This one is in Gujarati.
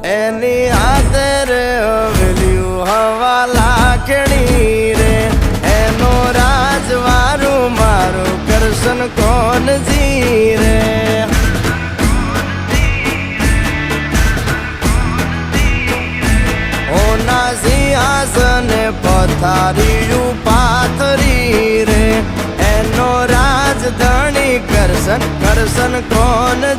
એની હાથે રે હવેલ્યું હવા લાખણી રે એનો રાજવારું મારું કરશન કોણ જી રે ઓના સિંહાસને પથારીયું પાથરી રે એનો રાજધણી કરશન કરશન કોણ